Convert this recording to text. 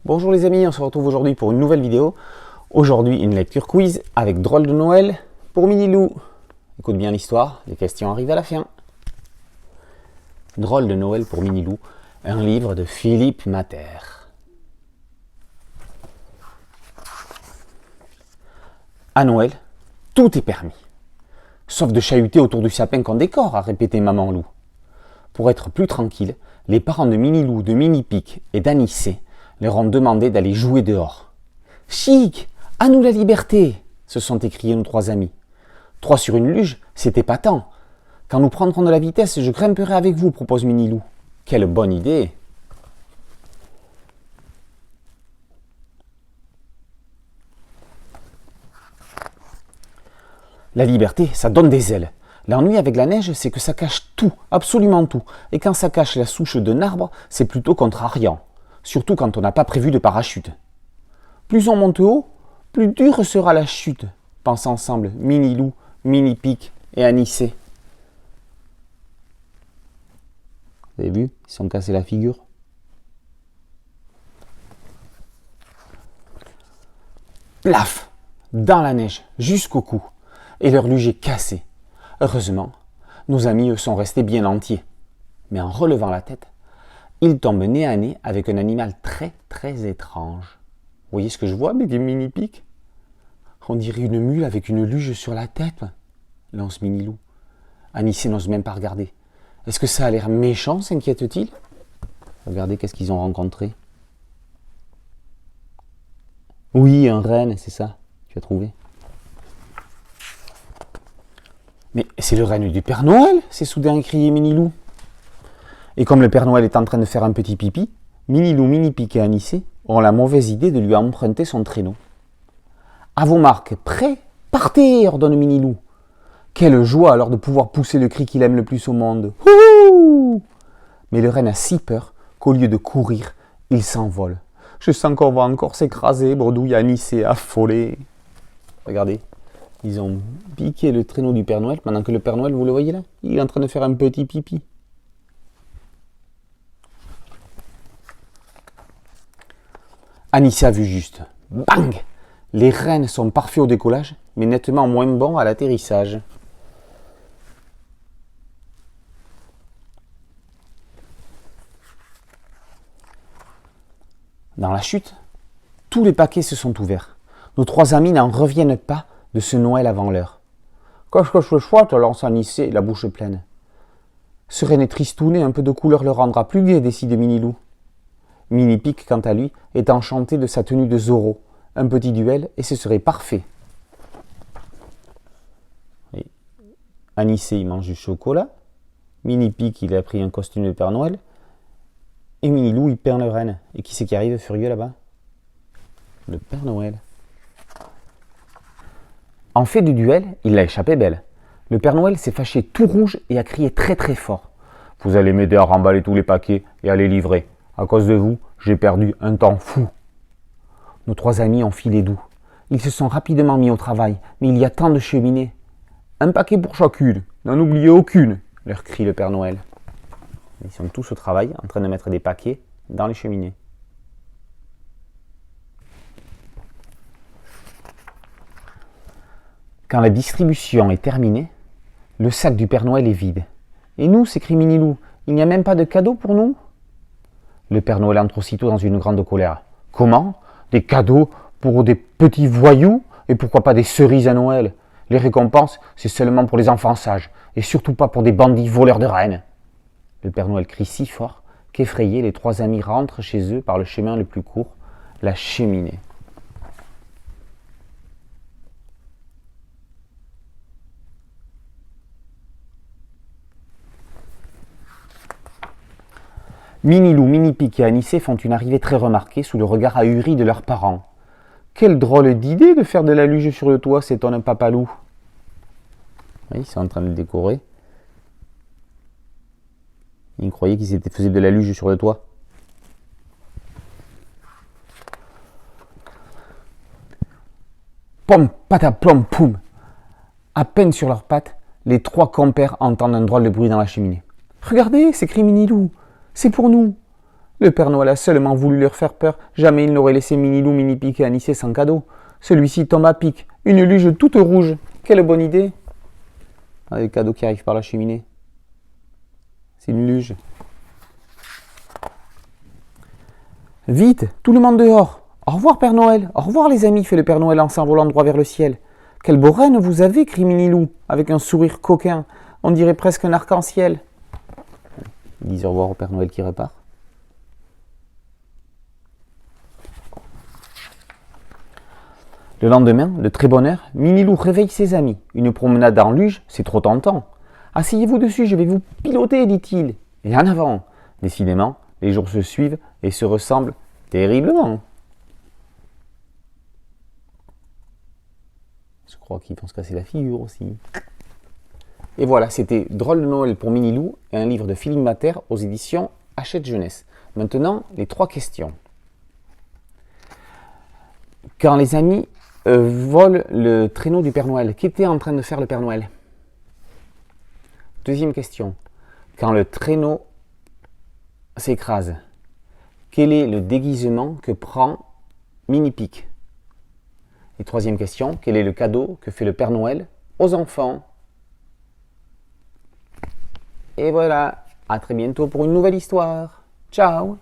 Bonjour les amis, on se retrouve aujourd'hui pour une nouvelle vidéo. Aujourd'hui une lecture quiz avec Drôle de Noël pour Minilou. Écoute bien l'histoire, les questions arrivent à la fin. Drôle de Noël pour Minilou, un livre de Philippe Mater. À Noël, tout est permis. Sauf de chahuter autour du sapin qu'on décore, a répété Maman Loup. Pour être plus tranquille, les parents de Minilou, de Mini-Pic et d'Anicet leur ont demandé d'aller jouer dehors. « Chic, à nous la liberté !» se sont écriés nos trois amis. 3 sur une luge, c'était pas tant. Quand nous prendrons de la vitesse, je grimperai avec vous, propose Minilou. Quelle bonne idée! La liberté, ça donne des ailes. L'ennui avec la neige, c'est que ça cache tout, absolument tout. Et quand ça cache la souche d'un arbre, c'est plutôt contrariant. Surtout quand on n'a pas prévu de parachute. Plus on monte haut, plus dure sera la chute, pensent ensemble Minilou, Mini-Pic et Anicet. Vous avez vu, ils se sont cassés la figure. Plaf! Dans la neige, jusqu'au cou. Et leur luge est cassé. Heureusement, nos amis eux sont restés bien entiers. Mais en relevant la tête, ils tombent nez à nez avec un animal très très étrange. Vous voyez ce que je vois avec des Mini-Pic? On dirait une mule avec une luge sur la tête, lance Minilou. Anicet n'ose même pas regarder. Est-ce que ça a l'air méchant, s'inquiète-t-il? Regardez qu'est-ce qu'ils ont rencontré. Oui, un renne, c'est ça, tu as trouvé. Mais c'est le renne du Père Noël, s'est soudain écrié Minilou. Et comme le Père Noël est en train de faire un petit pipi, Minilou, Mini-Pic et Anicet ont la mauvaise idée de lui emprunter son traîneau. À vos marques, prêts? Partez, ordonne Minilou. Quelle joie alors de pouvoir pousser le cri qu'il aime le plus au monde. Ouh! Mais le renne a si peur qu'au lieu de courir, il s'envole. Je sens qu'on va encore s'écraser, bredouille Anicet, affolé. Regardez, ils ont piqué le traîneau du Père Noël, pendant que le Père Noël, vous le voyez là, il est en train de faire un petit pipi. Anicet a vu juste. Bang! Les rennes sont parfaits au décollage, mais nettement moins bons à l'atterrissage. Dans la chute, tous les paquets se sont ouverts. Nos 3 amis n'en reviennent pas de ce Noël avant l'heure. Qu'est-ce que je chouette, lance Anicet, la bouche pleine. Ce renne tristouné, un peu de couleur le rendra plus gai, décide Minilou. Mini-Pic, quant à lui, est enchanté de sa tenue de Zorro. Un petit duel et ce serait parfait. Et Anicet, il mange du chocolat. Mini-Pic, il a pris un costume de Père Noël. Et Minilou, il perd le renne. Et qui c'est qui arrive furieux là-bas? Le Père Noël. En fait du duel, il l'a échappé belle. Le Père Noël s'est fâché tout rouge et a crié très très fort. Vous allez m'aider à remballer tous les paquets et à les livrer. À cause de vous, j'ai perdu un temps fou. Nos 3 amis ont filé doux. Ils se sont rapidement mis au travail, mais il y a tant de cheminées. Un paquet pour chacune, n'en oubliez aucune, leur crie le Père Noël. Ils sont tous au travail, en train de mettre des paquets dans les cheminées. Quand la distribution est terminée, le sac du Père Noël est vide. Et nous, s'écrie Minilou, il n'y a même pas de cadeau pour nous? Le Père Noël entre aussitôt dans une grande colère. Comment? Des cadeaux pour des petits voyous? Et pourquoi pas des cerises à Noël? Les récompenses, c'est seulement pour les enfants sages, et surtout pas pour des bandits voleurs de rennes. Le Père Noël crie si fort qu'effrayés, les 3 amis rentrent chez eux par le chemin le plus court, la cheminée. Minilou, Mini-Pic et Anicet font une arrivée très remarquée sous le regard ahuri de leurs parents. Quelle drôle d'idée de faire de la luge sur le toit, s'étonne Papalou. Oui, ils sont en train de le décorer. Ils croyaient qu'ils faisaient de la luge sur le toit. Pom, pataplom, poum. À peine sur leurs pattes, les 3 compères entendent un drôle de bruit dans la cheminée. Regardez, s'écrie Minilou. C'est pour nous. Le Père Noël a seulement voulu leur faire peur. Jamais il n'aurait laissé Minilou, Mini-Pic et Anicet sans cadeau. Celui-ci tombe à pic. Une luge toute rouge. Quelle bonne idée. Ah, les cadeaux qui arrivent par la cheminée. C'est une luge. Vite, tout le monde dehors. Au revoir Père Noël. Au revoir les amis, fait le Père Noël en s'envolant droit vers le ciel. Quel beau renne vous avez, crie Minilou, avec un sourire coquin. On dirait presque un arc-en-ciel. Ils disent au revoir au Père Noël qui repart. Le lendemain, de très bonne heure, Minilou réveille ses amis. Une promenade en luge, c'est trop tentant. Asseyez-vous dessus, je vais vous piloter, dit-il. Et en avant. Décidément, les jours se suivent et se ressemblent terriblement. Je crois qu'ils vont se casser la figure aussi. Et voilà, c'était Drôle de Noël pour Minilou et un livre de Philippe Mater aux éditions Hachette Jeunesse. Maintenant, les 3 questions. Quand les amis volent le traîneau du Père Noël, qu'était en train de faire le Père Noël? Deuxième question. Quand le traîneau s'écrase, quel est le déguisement que prend Mini-Pic? Et troisième question, quel est le cadeau que fait le Père Noël aux enfants? Et voilà, à très bientôt pour une nouvelle histoire. Ciao!